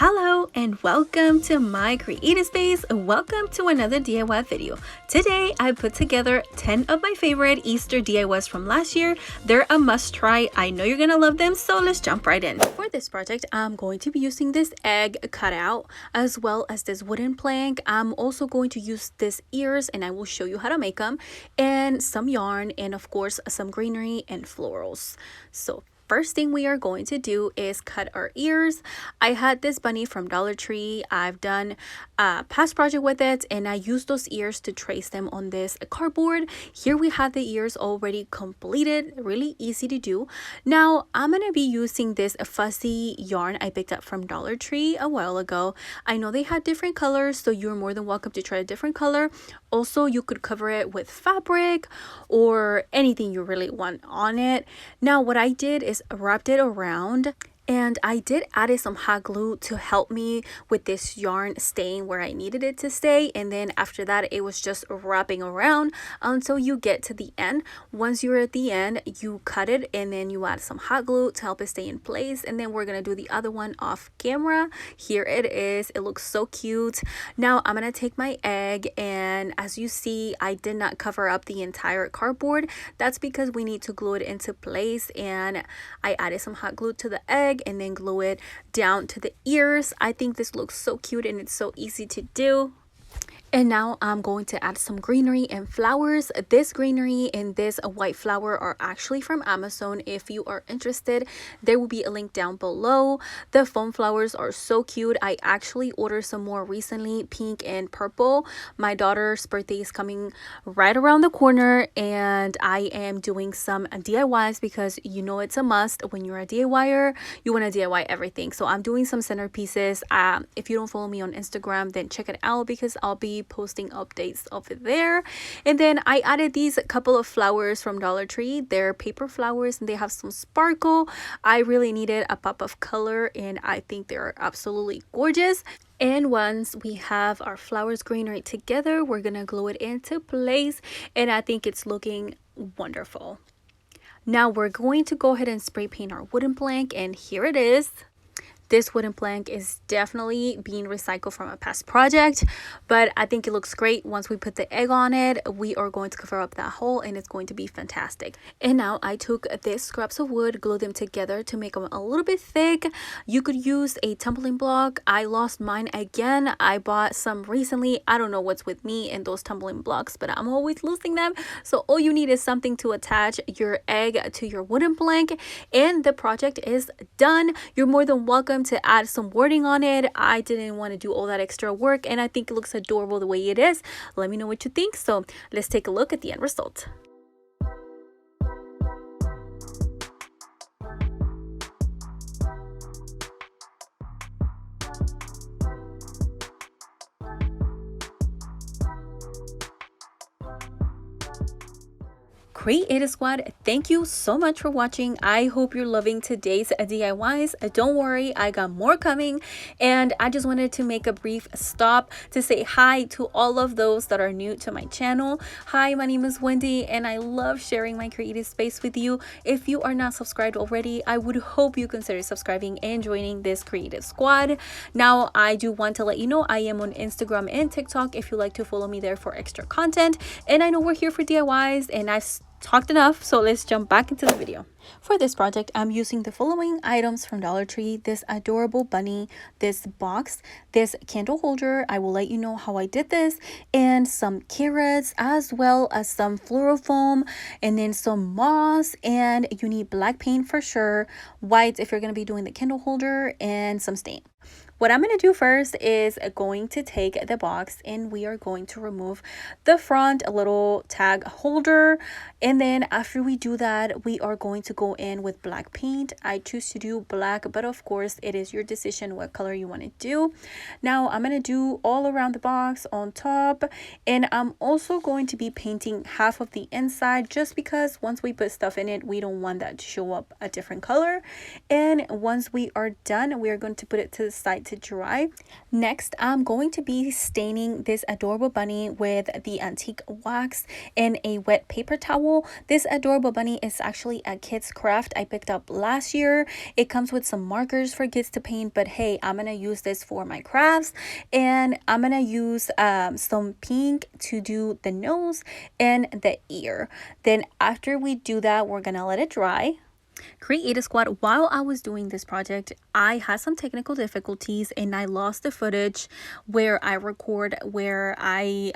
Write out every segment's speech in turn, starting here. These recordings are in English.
Hello and welcome to my creative space. Welcome to another DIY video. Today I put together 10 of my favorite Easter DIYs from last year. They're a must try. I know you're gonna love them, so let's jump right in. For this project, I'm going to be using this egg cutout as well as this wooden plank. I'm also going to use these ears and I will show you how to make them, and some yarn, and of course some greenery and florals. So first thing we are going to do is cut our ears. I had this bunny from Dollar Tree. I've done a past project with it and I used those ears to trace them on this cardboard. Here we have the ears already completed, really easy to do. Now I'm going to be using this fuzzy yarn I picked up from Dollar Tree a while ago. I know they had different colors, so you're more than welcome to try a different color. Also, you could cover it with fabric or anything you really want on it. Now what I did is wrapped it around, and I did add some hot glue to help me with this yarn staying where I needed it to stay. And then after that, it was just wrapping around until you get to the end. Once you're at the end, you cut it and then you add some hot glue to help it stay in place. And then we're gonna do the other one off camera. Here it is. It looks so cute. Now I'm gonna take my egg, and as you see, I did not cover up the entire cardboard. That's because we need to glue it into place, and I added some hot glue to the egg and then glue it down to the ears. I think this looks so cute and it's so easy to do. And now I'm going to add some greenery and flowers. This greenery and this white flower are actually from Amazon. If you are interested, there will be a link down below. The foam flowers are so cute. I actually ordered some more recently, pink and purple. My daughter's birthday is coming right around the corner, and I am doing some DIYs because you know it's a must. When you're a DIYer, you want to DIY everything. So I'm doing some centerpieces. If you don't follow me on Instagram, then check it out because I'll be posting updates over there. And then I added these couple of flowers from Dollar Tree. They're paper flowers and they have some sparkle. I really needed a pop of color and I think they're absolutely gorgeous. And once we have our flowers greenery together, we're gonna glue it into place, and I think it's looking wonderful. Now we're going to go ahead and spray paint our wooden plank, and here it is. This wooden plank is definitely being recycled from a past project, but I think it looks great. Once we put the egg on it, we are going to cover up that hole and it's going to be fantastic. And now I took these scraps of wood, glued them together to make them a little bit thick. You could use a tumbling block. I lost mine again. I bought some recently. I don't know what's with me and those tumbling blocks, but I'm always losing them. So all you need is something to attach your egg to your wooden plank, and the project is done. You're more than welcome to add some wording on it. I didn't want to do all that extra work, and I think it looks adorable the way it is. Let me know what you think. So let's take a look at the end result. Creative Squad, thank you so much for watching. I hope you're loving today's DIYs. Don't worry, I got more coming, and I just wanted to make a brief stop to say hi to all of those that are new to my channel. Hi, my name is Wendy and I love sharing my creative space with you. If you are not subscribed already, I would hope you consider subscribing and joining this Creative Squad. Now I do want to let you know I am on Instagram and TikTok if you like to follow me there for extra content. And I know we're here for DIYs, and I've talked enough, so let's jump back into the video. For this project, I'm using the following items from Dollar Tree: this adorable bunny, this box, this candle holder, I will let you know how I did this, and some carrots, as well as some floral foam, and then some moss. And you need black paint for sure, white if you're going to be doing the candle holder, and some stain. What I'm going to do first is going to take the box and we are going to remove the front little tag holder. And then after we do that, we are going to go in with black paint. I choose to do black, but of course it is your decision what color you want to do. Now I'm going to do all around the box on top, and I'm also going to be painting half of the inside just because once we put stuff in it, we don't want that to show up a different color. And once we are done, we are going to put it to the side to dry. Next, I'm going to be staining this adorable bunny with the antique wax and a wet paper towel. This adorable bunny is actually a kit Kids Craft I picked up last year. It comes with some markers for kids to paint, but hey, I'm gonna use this for my crafts, and I'm gonna use some pink to do the nose and the ear. Then after we do that, we're gonna let it dry. Creative Squad, while I was doing this project, I had some technical difficulties and I lost the footage where I record where I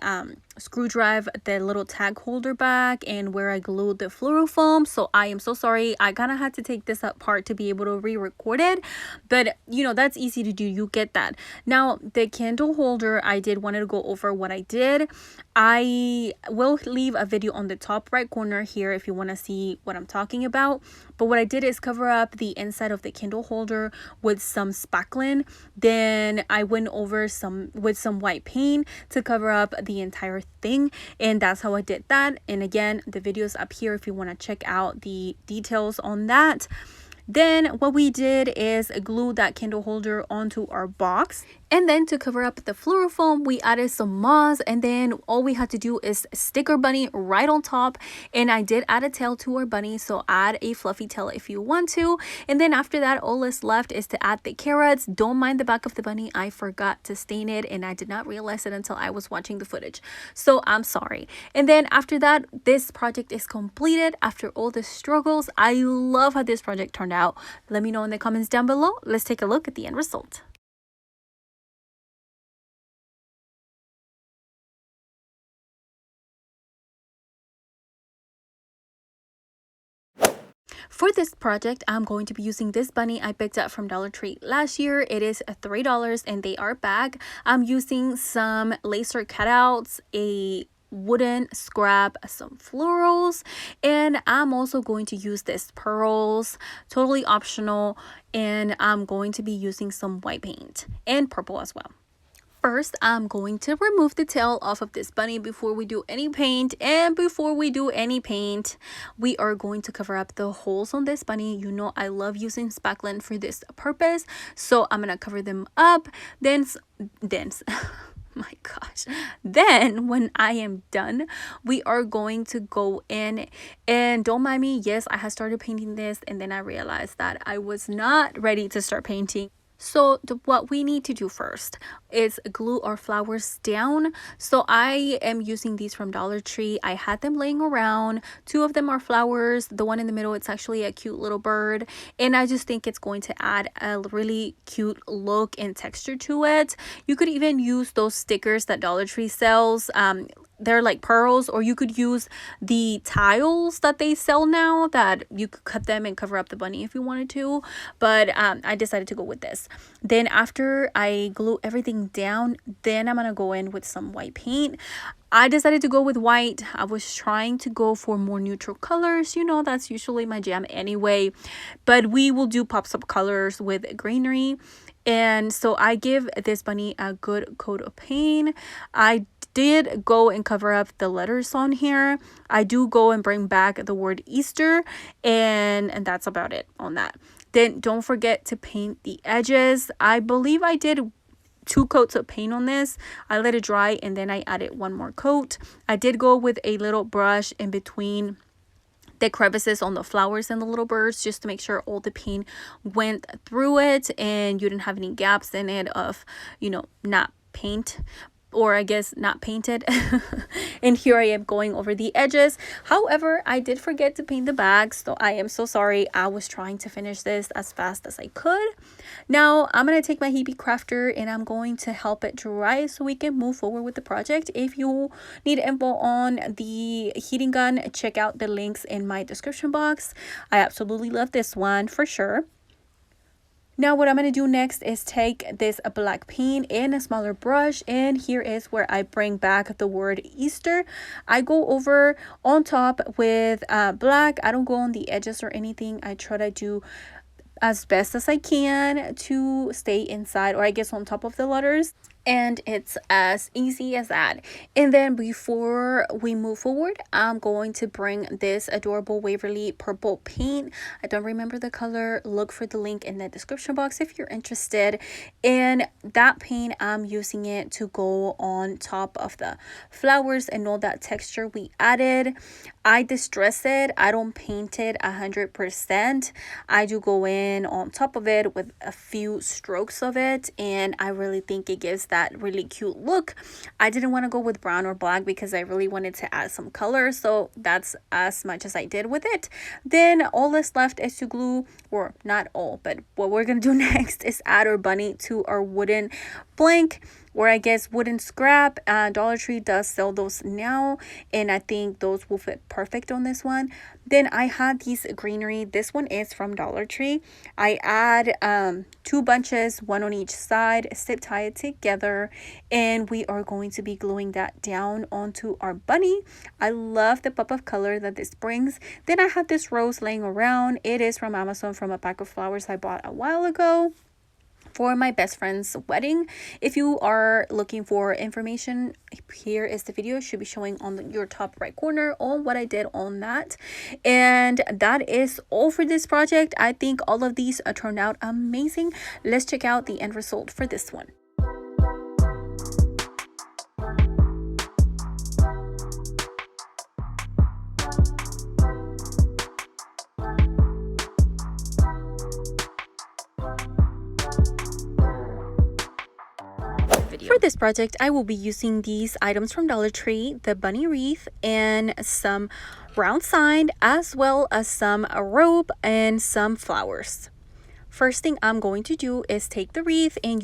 screw drive the little tag holder back and where I glued the fluorofoam. So I am so sorry. I kind of had to take this apart to be able to re-record it, but you know, that's easy to do. You get that. Now the candle holder, I did wanted to go over what I did. I will leave a video on the top right corner here if you want to see what I'm talking about. But what I did is cover up the inside of the candle holder with some spackling. Then I went over with some white paint to cover up the entire thing, and that's how I did that. And again, the video is up here if you want to check out the details on that. Then what we did is glue that candle holder onto our box. And then to cover up the fluorofoam, we added some moss, and then all we had to do is stick our bunny right on top. And I did add a tail to our bunny, so add a fluffy tail if you want to. And then after that, all that's left is to add the carrots. Don't mind the back of the bunny. I forgot to stain it, and I did not realize it until I was watching the footage. So I'm sorry. And then after that, this project is completed after all the struggles. I love how this project turned out. Let me know in the comments down below. Let's take a look at the end result. For this project, I'm going to be using this bunny I picked up from Dollar Tree last year. It is $3 and they are bag. I'm using some laser cutouts, a wooden scrap, some florals, and I'm also going to use this pearls, totally optional, and I'm going to be using some white paint and purple as well. First, I'm going to remove the tail off of this bunny before we do any paint. And before we do any paint, we are going to cover up the holes on this bunny. You know, I love using spackling for this purpose, so I'm gonna cover them up. Then my gosh, then when I am done, we are going to go in, and don't mind me, yes, I had started painting this and then I realized that I was not ready to start painting. So what we need to do first is glue our flowers down. So I am using these from Dollar Tree. I had them laying around. 2 of them are flowers. The one in the middle, it's actually a cute little bird. And I just think it's going to add a really cute look and texture to it. You could even use those stickers that Dollar Tree sells. They're like pearls, or you could use the tiles that they sell now that you could cut them and cover up the bunny if you wanted to, but I decided to go with this. Then after I glue everything down, then I'm gonna go in with some white paint. I decided to go with white. I was trying to go for more neutral colors. You know, that's usually my jam anyway, but we will do pops of colors with greenery. And so I give this bunny a good coat of paint. I did go and cover up the letters on here. I do go and bring back the word Easter, and that's about it on that. Then don't forget to paint the edges. I believe I did 2 coats of paint on this. I let it dry and then I added 1 more coat. I did go with a little brush in between the crevices on the flowers and the little birds, just to make sure all the paint went through it and you didn't have any gaps in it of, you know, not paint, or I guess not painted. And here I am going over the edges. However, I did forget to paint the bags, so I am so sorry. I was trying to finish this as fast as I could. Now I'm gonna take my Hebe Crafter and I'm going to help it dry so we can move forward with the project. If you need info on the heating gun, check out the links in my description box. I absolutely love this one for sure. Now what I'm going to do next is take this black paint and a smaller brush, and here is where I bring back the word Easter. I go over on top with black. I don't go on the edges or anything. I try to do as best as I can to stay inside, or I guess on top of the letters. And it's as easy as that. And then before we move forward, I'm going to bring this adorable Waverly purple paint. I don't remember the color. Look for the link in the description box if you're interested. And that paint, I'm using it to go on top of the flowers and all that texture we added. I distress it. I don't paint it 100%. I do go in on top of it with a few strokes of it, and I really think it gives that really cute look. I didn't want to go with brown or black because I really wanted to add some color, so that's as much as I did with it. Then all that's left is to glue, or not all, but what we're gonna do next is add our bunny to our wooden blank, or I guess wooden scrap. Dollar Tree does sell those now, and I think those will fit perfect on this one. Then I had these greenery. This one is from Dollar Tree. I add 2 bunches, one on each side, zip tie it together, and we are going to be gluing that down onto our bunny. I love the pop of color that this brings. Then I have this rose laying around. It is from Amazon, from a pack of flowers I bought a while ago for my best friend's wedding. If you are looking for information, here is the video. It should be showing on your top right corner on what I did on that. And that is all for this project. I think all of these turned out amazing. Let's check out the end result for this one. For this project, I will be using these items from Dollar Tree, the bunny wreath and some round sign, as well as some rope and some flowers. First thing I'm going to do is take the wreath, and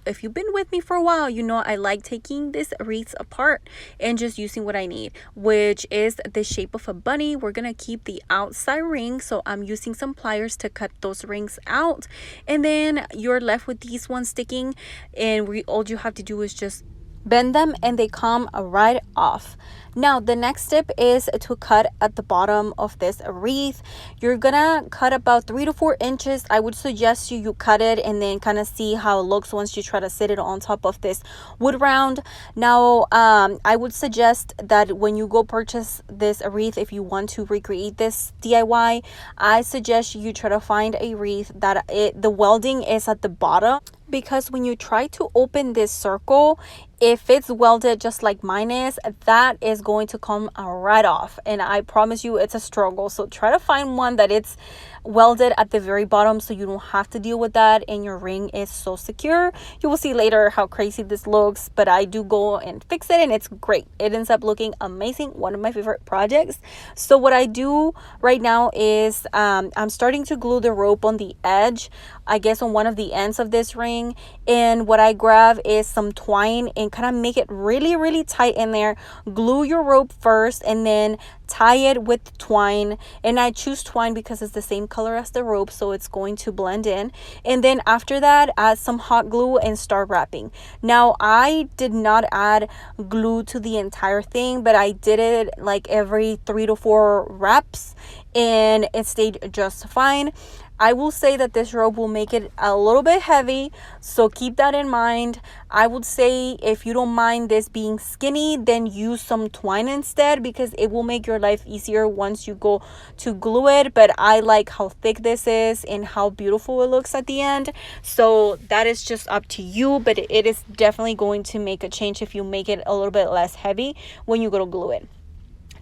if you've been with me for a while, you know I like taking this wreath apart and just using what I need, which is the shape of a bunny. We're gonna keep the outside ring, so I'm using some pliers to cut those rings out, and then you're left with these ones sticking, and all you have to do is just bend them and they come right off. Now the next step is to cut at the bottom of this wreath. You're gonna cut about 3 to 4 inches. I would suggest you cut it and then kind of see how it looks once you try to sit it on top of this wood round. Now I would suggest that when you go purchase this wreath, if you want to recreate this DIY, I suggest you try to find a wreath that the welding is at the bottom, because when you try to open this circle, if it's welded just like mine is, that is going to come right off, and I promise you it's a struggle. So try to find one that it's welded at the very bottom so you don't have to deal with that, and your ring is so secure. You will see later how crazy this looks, but I do go and fix it and it's great. It ends up looking amazing. One of my favorite projects. So what I do right now is I'm starting to glue the rope on the edge, I guess on one of the ends of this ring, and what I grab is some twine and kind of make it really tight in there. Glue your rope first and then tie it with twine, and I choose twine because it's the same color as the rope, so it's going to blend in. And then after that, add some hot glue and start wrapping. Now I did not add glue to the entire thing, but I did it like every 3 to 4 wraps and it stayed just fine. I will say that this rope will make it a little bit heavy, so keep that in mind. I would say if you don't mind this being skinny, then use some twine instead, because it will make your life easier once you go to glue it. But I like how thick this is and how beautiful it looks at the end, so that is just up to you, but it is definitely going to make a change if you make it a little bit less heavy when you go to glue it.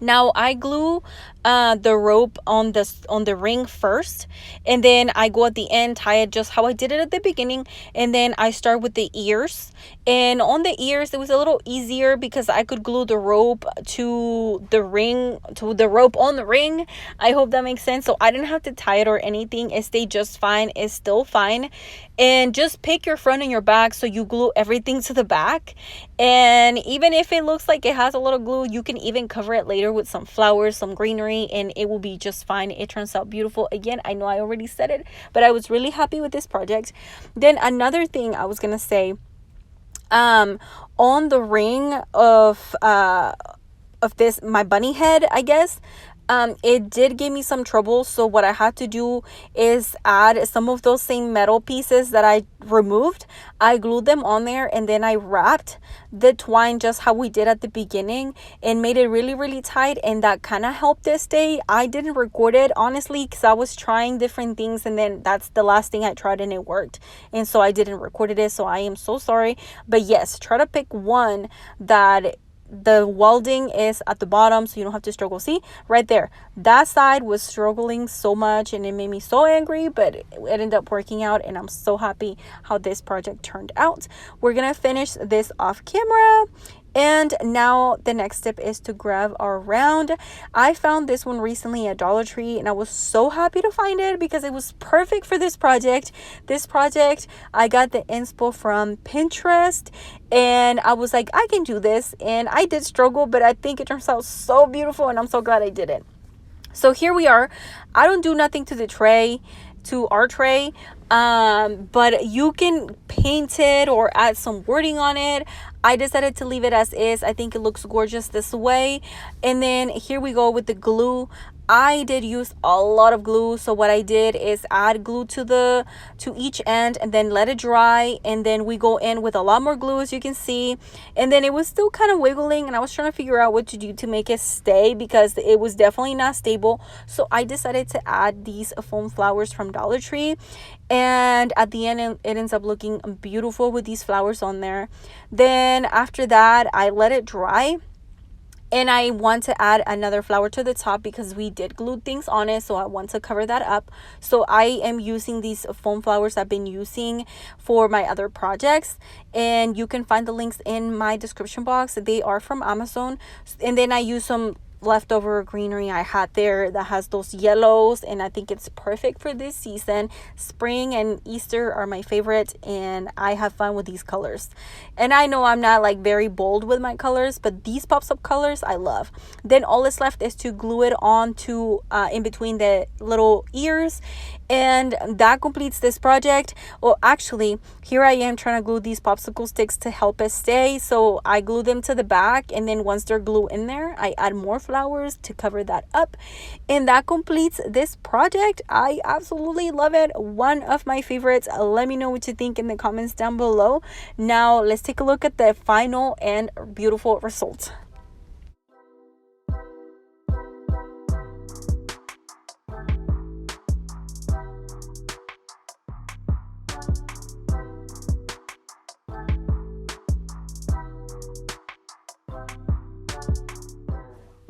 Now I glue the rope on the ring first, and then I go at the end, tie it just how I did it at the beginning, and then I start with the ears. And on the ears it was a little easier because I could glue the rope to the ring, to the rope on the ring. I hope that makes sense. So I didn't have to tie it or anything. It stayed just fine. It's still fine. And just pick your front and your back, so you glue everything to the back. And even if it looks like it has a little glue, you can even cover it later with some flowers, some greenery, and it will be just fine. It turns out beautiful. Again, I know I already said it, but I was really happy with this project. Then another thing I was gonna say, on the ring of this, my bunny head, I guess, it did give me some trouble. So what I had to do is add some of those same metal pieces that I removed. I glued them on there, and then I wrapped the twine just how we did at the beginning and made it really, really tight, and that kind of helped it stay. I didn't record it honestly because I was trying different things, and then that's the last thing I tried and it worked, and so I didn't record it. So I am so sorry. But yes, try to pick one that the welding is at the bottom so you don't have to struggle. See right there, that side was struggling so much and it made me so angry, but it ended up working out, and I'm so happy how this project turned out. We're gonna finish this off camera. And now the next step is to grab our round. I found this one recently at Dollar Tree, and I was so happy to find it because it was perfect for this project. This project, I got the inspo from Pinterest, and I was like, I can do this. And I did struggle, but I think it turns out so beautiful, and I'm so glad I did it. So here we are. I don't do nothing to the tray, to our tray, but you can paint it or add some wording on it. I decided to leave it as is. I think it looks gorgeous this way. And then here we go with the glue. I did use a lot of glue, so what I did is add glue to each end and then let it dry, and then we go in with a lot more glue, as you can see. And then it was still kind of wiggling, and I was trying to figure out what to do to make it stay because it was definitely not stable. So I decided to add these foam flowers from Dollar Tree, and at the end it ends up looking beautiful with these flowers on there. Then after that, I let it dry, and I want to add another flower to the top because we did glue things on it, so I want to cover that up. So I am using these foam flowers I've been using for my other projects, and you can find the links in my description box. They are from Amazon. And then I use some leftover greenery I had there that has those yellows, and I think it's perfect for this season. Spring and Easter are my favorite, and I have fun with these colors. And I know I'm not like very bold with my colors, but these pops up colors I love. Then all that's left is to glue it on to in between the little ears, and that completes this project. Well, actually, here I am trying to glue these popsicle sticks to help it stay. So I glue them to the back, and then once they're glued in there, I add more flowers to cover that up, and that completes this project. I absolutely love it. One of my favorites. Let me know what you think in the comments down below. Now let's take a look at the final and beautiful result.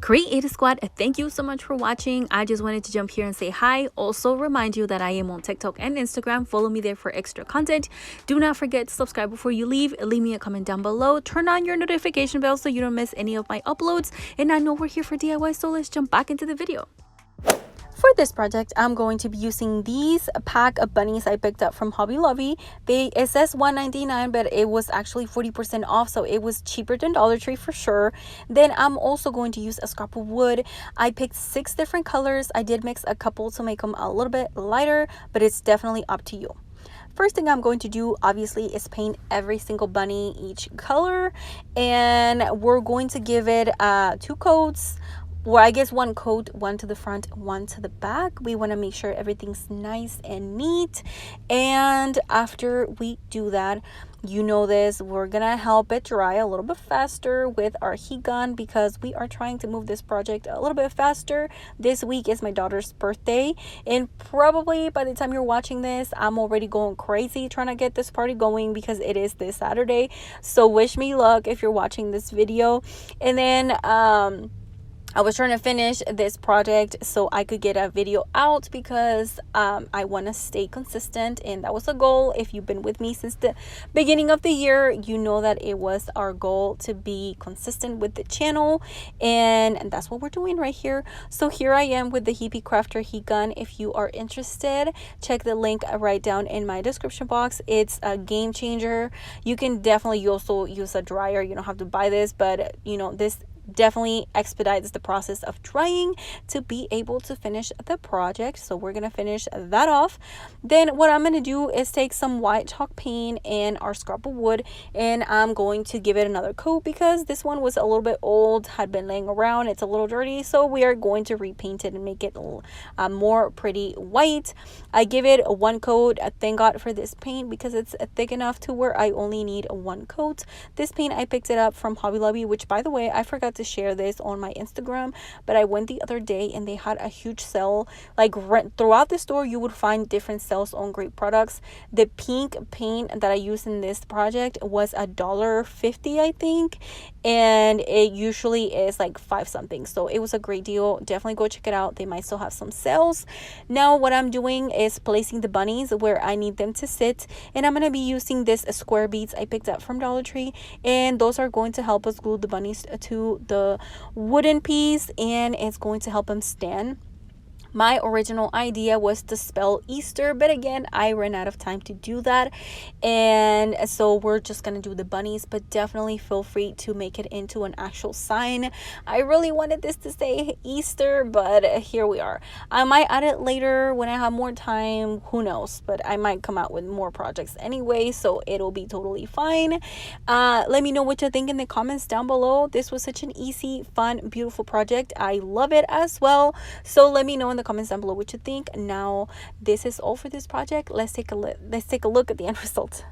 Creative Squad, thank you so much for watching. I just wanted to jump here and say hi. Also remind you that I am on TikTok and Instagram. Follow me there for extra content. Do not forget to subscribe before you leave. Leave me a comment down below. Turn on your notification bell so you don't miss any of my uploads. And I know we're here for DIY, so let's jump back into the video. For this project, I'm going to be using these pack of bunnies I picked up from Hobby Lobby. It says $1.99, but it was actually 40% off, so it was cheaper than Dollar Tree for sure. Then I'm also going to use a scrap of wood. I picked 6 different colors. I did mix a couple to make them a little bit lighter, but it's definitely up to you. First thing I'm going to do, obviously, is paint every single bunny each color, and we're going to give it 2 coats. Well, I guess 1 coat, 1 to the front, 1 to the back. We want to make sure everything's nice and neat. And after we do that, you know this, we're gonna help it dry a little bit faster with our heat gun because we are trying to move this project a little bit faster. This week is my daughter's birthday, and probably by the time you're watching this, I'm already going crazy trying to get this party going because it is this Saturday. So wish me luck if you're watching this video. And then I was trying to finish this project so I could get a video out because I want to stay consistent, and that was a goal. If you've been with me since the beginning of the year, you know that it was our goal to be consistent with the channel, and that's what we're doing right here. So here I am with the Hippie Crafter heat gun. If you are interested, check the link right down in my description box. It's a game changer. You can definitely also use a dryer. You don't have to buy this, but you know, this definitely expedites the process of drying to be able to finish the project. So we're gonna finish that off. Then what I'm gonna do is take some white chalk paint and our scrap of wood, and I'm going to give it another coat because this one was a little bit old, had been laying around, it's a little dirty. So we are going to repaint it and make it more pretty white. I give it one coat. Thank God for this paint because it's thick enough to where I only need one coat. This paint, I picked it up from Hobby Lobby, which by the way, I forgot to share this on my Instagram, but I went the other day and they had a huge sale. Like throughout the store, you would find different sales on great products. The pink paint that I used in this project was $1.50, I think, and it usually is like 5 something. So it was a great deal. Definitely go check it out. They might still have some sales. Now what I'm doing is placing the bunnies where I need them to sit, and I'm going to be using this square beads I picked up from Dollar Tree, and those are going to help us glue the bunnies to the wooden piece, and it's going to help them stand. My original idea was to spell Easter, but again, I ran out of time to do that. And so we're just going to do the bunnies, but definitely feel free to make it into an actual sign. I really wanted this to say Easter, but here we are. I might add it later when I have more time. Who knows? But I might come out with more projects anyway, so it'll be totally fine. Let me know what you think in the comments down below. This was such an easy, fun, beautiful project. I love it as well. So let me know in the comments down below what you think. Now this is all for this project. Let's take a look at the end result.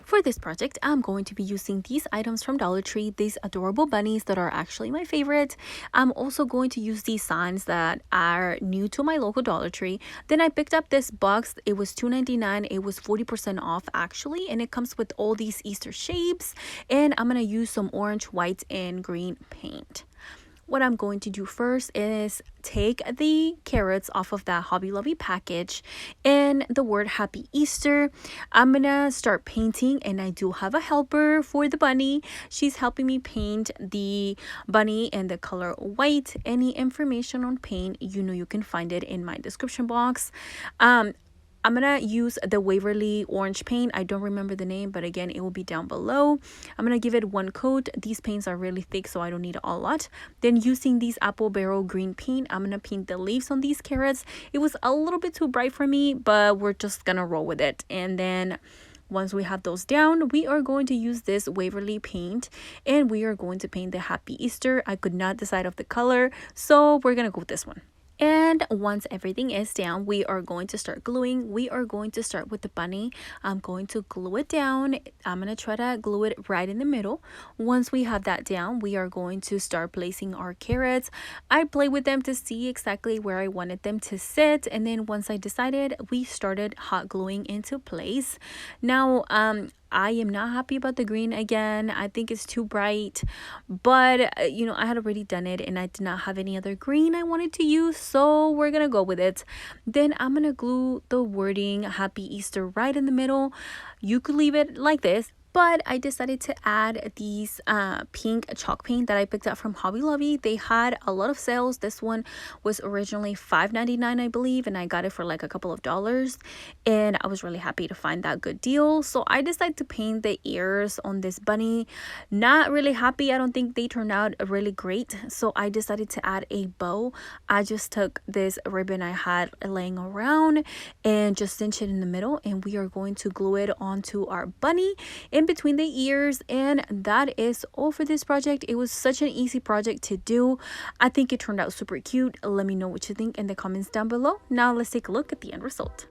For this project, I'm going to be using these items from Dollar Tree, these adorable bunnies that are actually my favorite. I'm also going to use these signs that are new to my local Dollar Tree. Then I picked up this box. It was $2.99. It was 40% off actually, and it comes with all these Easter shapes. And I'm going to use some orange, white, and green paint. What I'm going to do first is take the carrots off of that Hobby Lobby package and the word Happy Easter. I'm gonna start painting, and I do have a helper for the bunny. She's helping me paint the bunny in the color white. Any information on paint, you can find it in my description box. I'm gonna use the Waverly orange paint. I don't remember the name, but again, it will be down below. I'm gonna give it one coat. These paints are really thick, so I don't need a lot. Then using these apple barrel green paint, I'm gonna paint the leaves on these carrots. It was a little bit too bright for me, but we're just gonna roll with it. And then once we have those down, we are going to use this Waverly paint, and we are going to paint the Happy Easter. I could not decide of the color, so we're gonna go with this one. And once everything is down, we are going to start gluing. We are going to start with the bunny. I'm going to glue it down. I'm going to try to glue it right in the middle. Once we have that down, we are going to start placing our carrots. I played with them to see exactly where I wanted them to sit. And then once I decided, we started hot gluing into place. Now, I am not happy about the green again. I think it's too bright, but I had already done it and I did not have any other green I wanted to use, so we're gonna go with it. Then I'm gonna glue the wording Happy Easter right in the middle. You could leave it like this, but I decided to add these pink chalk paint that I picked up from Hobby Lobby. They had a lot of sales. This one was originally $5.99, I believe, and I got it for like a couple of dollars, and I was really happy to find that good deal. So I decided to paint the ears on this bunny. Not really happy. I don't think they turned out really great, so I decided to add a bow. I just took this ribbon I had laying around and just cinched it in the middle, and we are going to glue it onto our bunny in between the ears. And that is all for this project. It was such an easy project to do. I think it turned out super cute. Let me know what you think in the comments down below. Now let's take a look at the end result.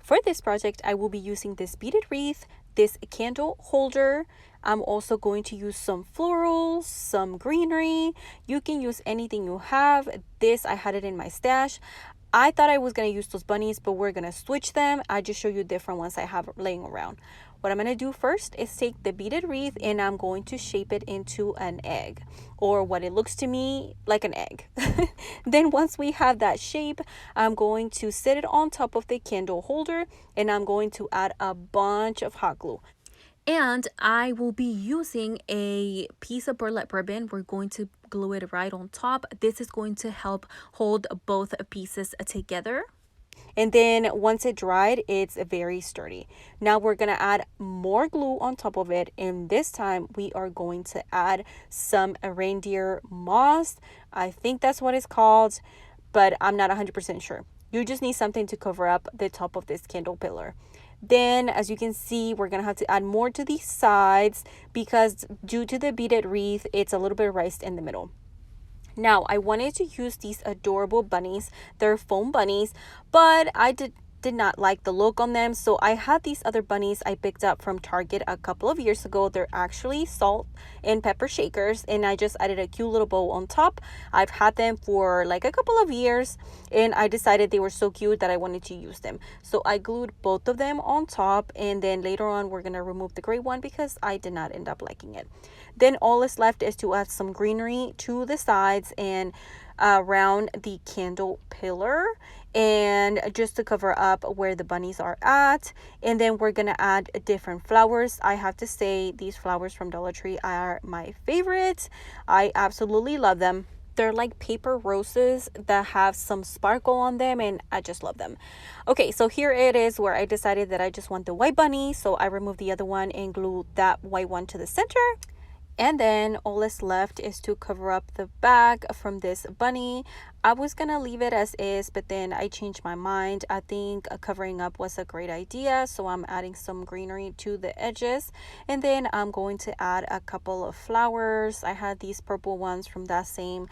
For this project, I will be using this beaded wreath, this candle holder. I'm also going to use some florals, some greenery. You can use anything you have. This, I had it in my stash. I thought I was going to use those bunnies, but we're going to switch them. I just show you different ones I have laying around. What I'm going to do first is take the beaded wreath and I'm going to shape it into an egg, or what it looks to me like an egg. Then once we have that shape, I'm going to set it on top of the candle holder and I'm going to add a bunch of hot glue. And I will be using a piece of burlap ribbon. We're going to glue it right on top. This is going to help hold both pieces together. And then once it dried, it's very sturdy. Now we're going to add more glue on top of it. And this time we are going to add some reindeer moss. I think that's what it's called, but I'm not 100% sure. You just need something to cover up the top of this candle pillar. Then, as you can see, we're going to have to add more to these sides because due to the beaded wreath, it's a little bit raised in the middle. Now, I wanted to use these adorable bunnies. They're foam bunnies, but I did not like the look on them. So I had these other bunnies I picked up from Target a couple of years ago. They're actually salt and pepper shakers, and I just added a cute little bow on top. I've had them for like a couple of years, and I decided they were so cute that I wanted to use them. So I glued both of them on top, and then later on we're going to remove the gray one because I did not end up liking it. Then all that's left is to add some greenery to the sides and around the candle pillar, and just to cover up where the bunnies are at. And then we're gonna add different flowers. I have to say these flowers from Dollar Tree are my favorite. I absolutely love them. They're like paper roses that have some sparkle on them, and I just love them. Okay, so here it is where I decided that I just want the white bunny, so I removed the other one and glued that white one to the center. And then all that's left is to cover up the back from this bunny. I was gonna leave it as is, but then I changed my mind. I think covering up was a great idea, so I'm adding some greenery to the edges. And then I'm going to add a couple of flowers. I had these purple ones from that same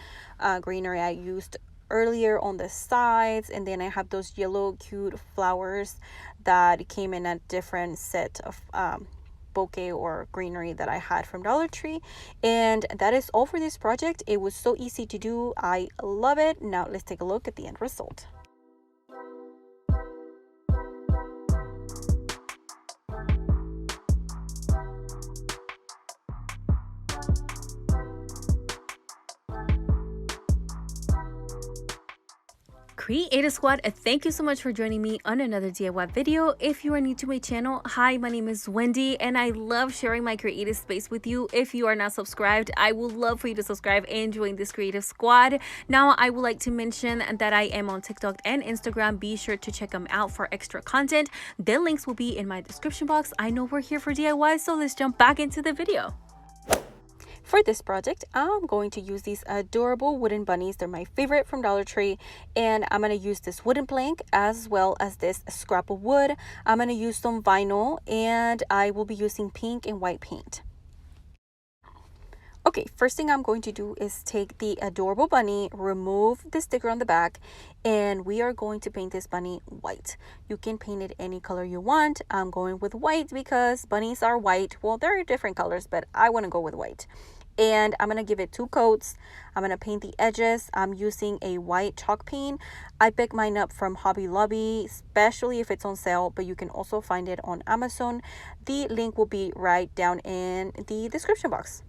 greenery I used earlier on the sides, and then I have those yellow cute flowers that came in a different set of bouquet or greenery that I had from Dollar Tree. And that is all for this project. It was so easy to do. I love it. Now let's take a look at the end result. Creative Squad, thank you so much for joining me on another DIY video. If you are new to my channel, hi, my name is Wendy and I love sharing my creative space with you. If you are not subscribed, I would love for you to subscribe and join this Creative Squad. Now, I would like to mention that I am on TikTok and Instagram. Be sure to check them out for extra content. The links will be in my description box. I know we're here for DIY, so let's jump back into the video. For this project, I'm going to use these adorable wooden bunnies. They're my favorite from Dollar Tree. And I'm going to use this wooden plank as well as this scrap of wood. I'm going to use some vinyl, and I will be using pink and white paint. Okay, first thing I'm going to do is take the adorable bunny, remove the sticker on the back, and we are going to paint this bunny white. You can paint it any color you want. I'm going with white because bunnies are white. Well, there are different colors, but I want to go with white. And I'm going to give it 2 coats. I'm going to paint the edges. I'm using a white chalk paint. I picked mine up from Hobby Lobby, especially if it's on sale, but you can also find it on Amazon. The link will be right down in the description box.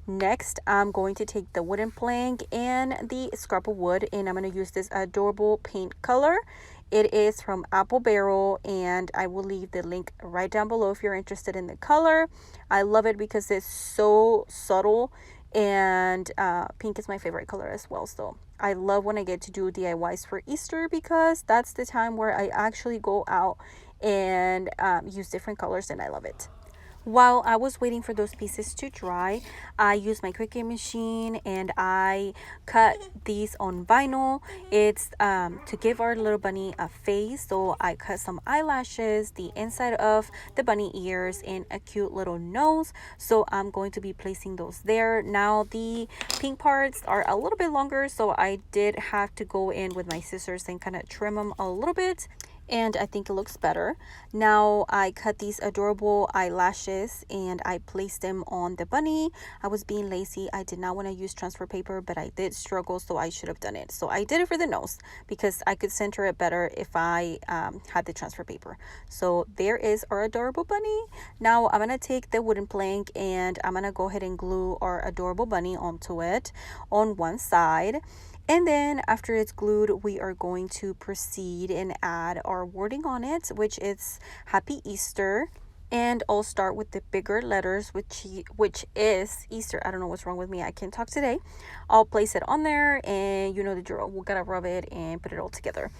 Next, I'm going to take the wooden plank and the scrap of wood, and I'm going to use this adorable paint color. It is from Apple Barrel, and I will leave the link right down below if you're interested in the color. I love it because it's so subtle, and pink is my favorite color as well. So I love when I get to do DIYs for Easter because that's the time where I actually go out and use different colors, and I love it. While I was waiting for those pieces to dry, I used my Cricut machine and I cut these on vinyl. It's to give our little bunny a face. So I cut some eyelashes, the inside of the bunny ears, and a cute little nose. So I'm going to be placing those there. Now the pink parts are a little bit longer, so I did have to go in with my scissors and kind of trim them a little bit. and I think it looks better. Now I cut these adorable eyelashes and I placed them on the bunny. I was being lazy. I did not want to use transfer paper, but I did struggle, so I should have done it. So I did it for the nose because I could center it better if I had the transfer paper. So there is our adorable bunny. Now I'm gonna take the wooden plank and I'm gonna go ahead and glue our adorable bunny onto it on one side. And then after it's glued, we are going to proceed and add our wording on it, which is Happy Easter. And I'll start with the bigger letters, which is Easter. I don't know what's wrong with me. I can't talk today. I'll place it on there, and you know the drill. We gotta rub it and put it all together.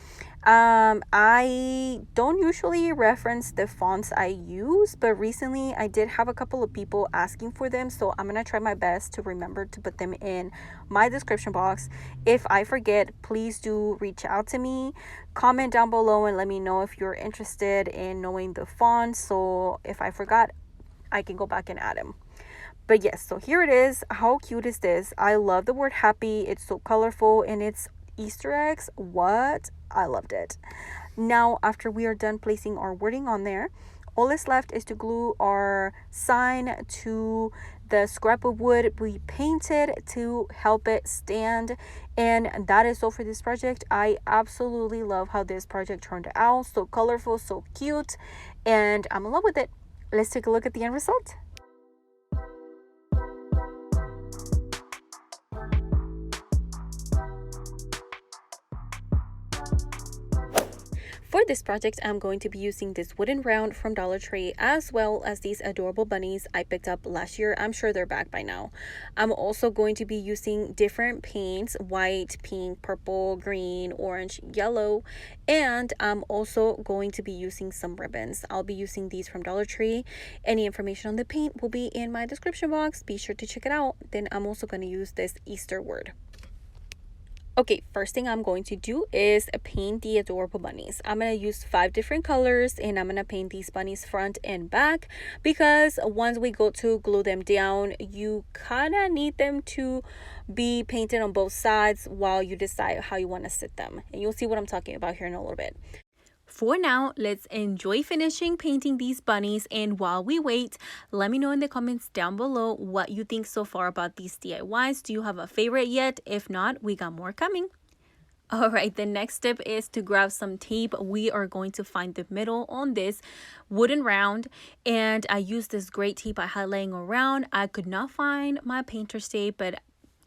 I don't usually reference the fonts I use, but recently I did have a couple of people asking for them, so I'm gonna try my best to remember to put them in my description box. If I forget, please do reach out to me. Comment down below and let me know if you're interested in knowing the fonts, so if I forgot, I can go back and add them. But yes, so here it is. How cute is this? I love the word happy. It's so colorful and it's Easter eggs. What? I loved it. Now, after we are done placing our wording on there, all that's left is to glue our sign to the scrap of wood we painted to help it stand. And that is all for this project. I absolutely love how this project turned out. So colorful, so cute, and I'm in love with it. Let's take a look at the end result. For this project, I'm going to be using this wooden round from Dollar Tree as well as these adorable bunnies I picked up last year. I'm sure they're back by now. I'm also going to be using different paints: white, pink, purple, green, orange, yellow, and I'm also going to be using some ribbons. I'll be using these from Dollar Tree. Any information on the paint will be in my description box. Be sure to check it out. Then I'm also going to use this Easter word. Okay, first thing I'm going to do is paint the adorable bunnies. I'm going to use 5 different colors and I'm going to paint these bunnies front and back because once we go to glue them down, you kind of need them to be painted on both sides while you decide how you want to sit them. And you'll see what I'm talking about here in a little bit. For now, let's enjoy finishing painting these bunnies, and while we wait, let me know in the comments down below what you think so far about these DIYs. Do you have a favorite yet? If not, we got more coming. Alright, the next step is to grab some tape. We are going to find the middle on this wooden round, and I used this great tape I had laying around. I could not find my painter's tape, but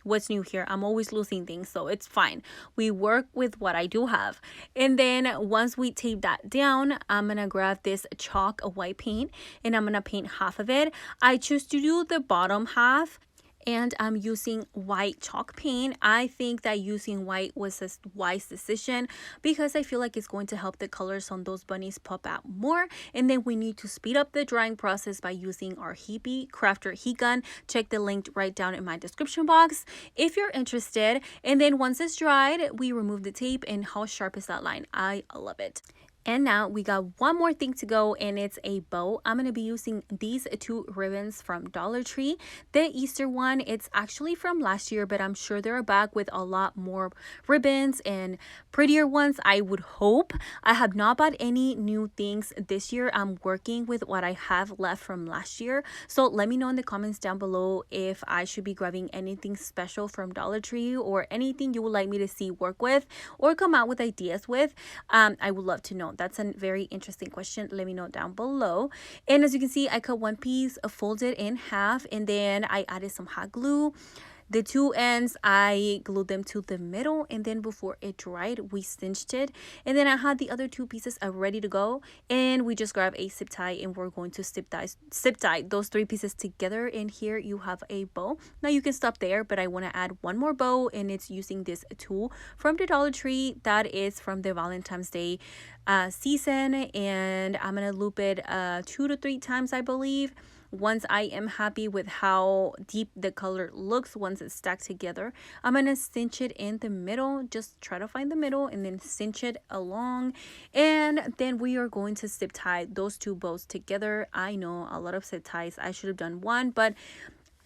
what's new here? I'm always losing things, so it's fine. We work with what I do have. And then once we tape that down, I'm gonna grab this chalk white paint and I'm gonna paint half of it. I choose to do the bottom half, and I'm using white chalk paint. I think that using white was a wise decision because I feel like it's going to help the colors on those bunnies pop out more. And then we need to speed up the drying process by using our Heapy Crafter heat gun. Check the link right down in my description box if you're interested. And then once it's dried, we remove the tape, and how sharp is that line? I love it. And now we got one more thing to go, and it's a bow. I'm going to be using these 2 ribbons from Dollar Tree. The Easter one, it's actually from last year, but I'm sure they're back with a lot more ribbons and prettier ones, I would hope. I have not bought any new things this year. I'm working with what I have left from last year. So let me know in the comments down below if I should be grabbing anything special from Dollar Tree or anything you would like me to see work with or come out with ideas with. I would love to know. That's a very interesting question. Let me know down below. And as you can see, I cut one piece, folded in half, and then I added some hot glue. The 2 ends, I glued them to the middle, and then before it dried, we cinched it. And then I had the other 2 pieces ready to go, and we just grabbed a zip tie, and we're going to zip tie those 3 pieces together. And here you have a bow. Now you can stop there, but I want to add one more bow, and it's using this tool from the Dollar Tree that is from the Valentine's Day season, and I'm gonna loop it 2 to 3 times, I believe. Once I am happy with how deep the color looks once it's stacked together, I'm gonna cinch it in the middle. Just try to find the middle and then cinch it along, and then we are going to zip tie those 2 bows together. I know a lot of zip ties, I should have done one, but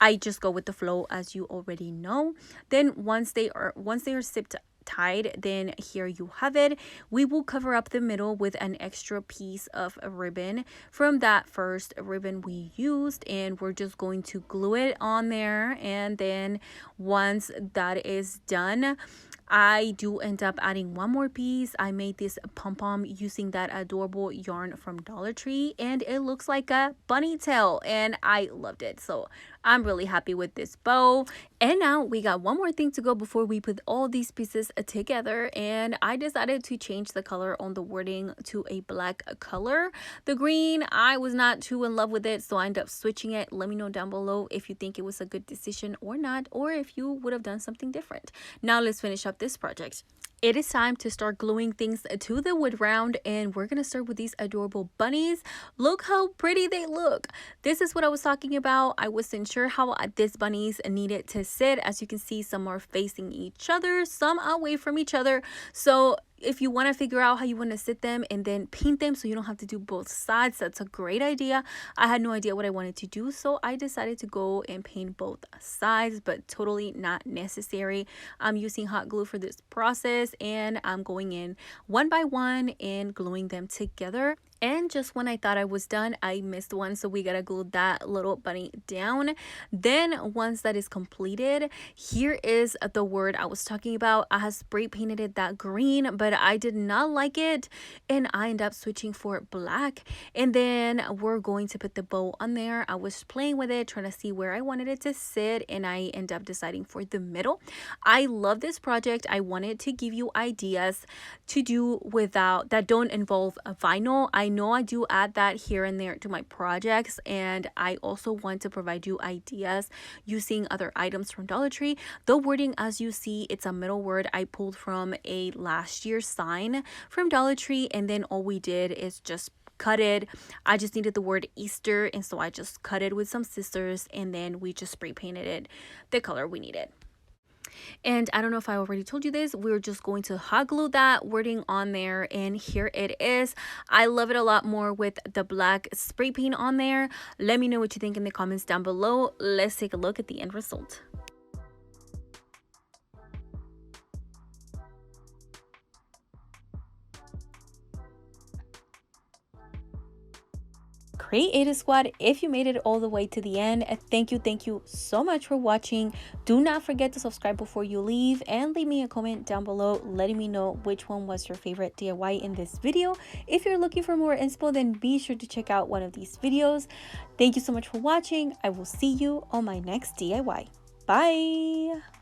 I just go with the flow, as you already know. Then once they are zipped tied, then here you have it. We will cover up the middle with an extra piece of a ribbon from that first ribbon we used, and we're just going to glue it on there. And then once that is done, I do end up adding one more piece. I made this pom-pom using that adorable yarn from Dollar Tree, and it looks like a bunny tail, and I loved it. So I'm really happy with this bow. And now we got one more thing to go before we put all these pieces together, and I decided to change the color on the wording to a black color. The green, I was not too in love with it, so I ended up switching it. Let me know down below if you think it was a good decision or not, or if you would have done something different. Now let's finish up this project. It is time to start gluing things to the wood round, and we're gonna start with these adorable bunnies. Look how pretty they look. This is what I was talking about. I wasn't sure how these bunnies needed to sit. As you can see, some are facing each other, some away from each other. So if you want to figure out how you want to sit them and then paint them so you don't have to do both sides, that's a great idea. I had no idea what I wanted to do, so I decided to go and paint both sides, but totally not necessary. I'm using hot glue for this process, and I'm going in one by one and gluing them together. And just when I thought I was done, I missed one, so we gotta glue that little bunny down. Then once that is completed, here is the word I was talking about. I have spray painted it that green, but I did not like it, and I ended up switching for black. And then we're going to put the bow on there. I was playing with it, trying to see where I wanted it to sit, and I ended up deciding for the middle. I love this project. I wanted to give you ideas to do without that don't involve a vinyl. I know I do add that here and there to my projects, and I also want to provide you ideas using other items from Dollar Tree. The wording, as you see, it's a middle word I pulled from a last year sign from Dollar Tree, and then all we did is just cut it. I just needed the word Easter, and so I just cut it with some scissors, and then we just spray painted it the color we needed. And I don't know if I already told you this, we're just going to hot glue that wording on there, and here it is. I love it a lot more with the black spray paint on there. Let me know what you think in the comments down below. Let's take a look at the end result. Creative Squad, if you made it all the way to the end, thank you so much for watching. Do not forget to subscribe before you leave, and leave me a comment down below letting me know which one was your favorite DIY in this video. If you're looking for more inspo, then be sure to check out one of these videos. Thank you so much for watching. I will see you on my next DIY. Bye.